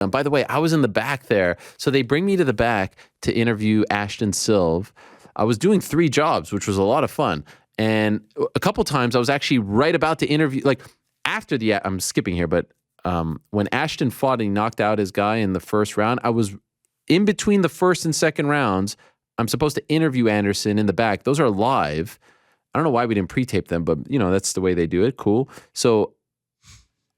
By the way, I was in the back there. So they bring me to the back to interview Ashton Silva. I was doing 3 jobs, which was a lot of fun. And a couple times I was actually right about to interview, like after I'm skipping here, but when Ashton fought and he knocked out his guy in the first round, I was in between the first and second rounds. I'm supposed to interview Anderson in the back. Those are live. I don't know why we didn't pre-tape them, but that's the way they do it. Cool. So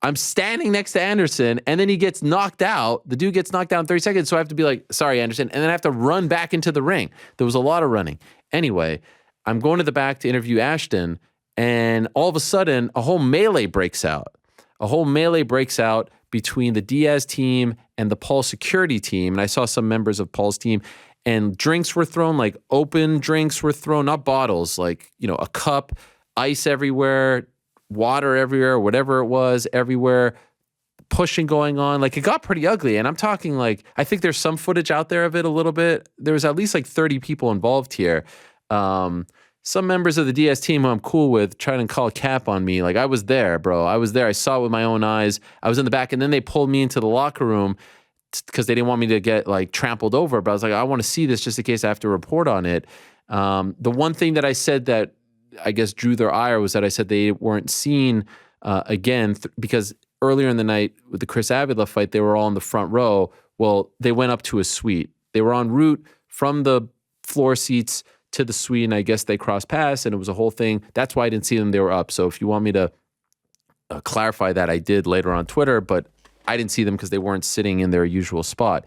I'm standing next to Anderson, and then he gets knocked out. The dude gets knocked out in 30 seconds, so I have to be like, sorry, Anderson, and then I have to run back into the ring. There was a lot of running. Anyway, I'm going to the back to interview Ashton, and all of a sudden, a whole melee breaks out. A whole melee breaks out between the Diaz team and the Paul security team, and I saw some members of Paul's team, and drinks were thrown, like open drinks were thrown, not bottles, like, a cup, ice everywhere, water everywhere, whatever it was, everywhere, pushing going on. Like, it got pretty ugly. And I'm talking like, I think there's some footage out there of it a little bit. There was at least like 30 people involved here. Some members of the DS team who I'm cool with trying to call cap on me. Like, I was there, bro. I was there. I saw it with my own eyes. I was in the back, and then they pulled me into the locker room because they didn't want me to get like trampled over. But I was like, I want to see this just in case I have to report on it. The one thing that I said that I guess drew their ire was that I said they weren't seen again because earlier in the night with the Chris Avila fight, they were all in the front row. Well, they went up to a suite. They were en route from the floor seats to the suite, and I guess they crossed paths, and it was a whole thing. That's why I didn't see them. They were up. So if you want me to clarify that, I did later on Twitter, but I didn't see them because they weren't sitting in their usual spot.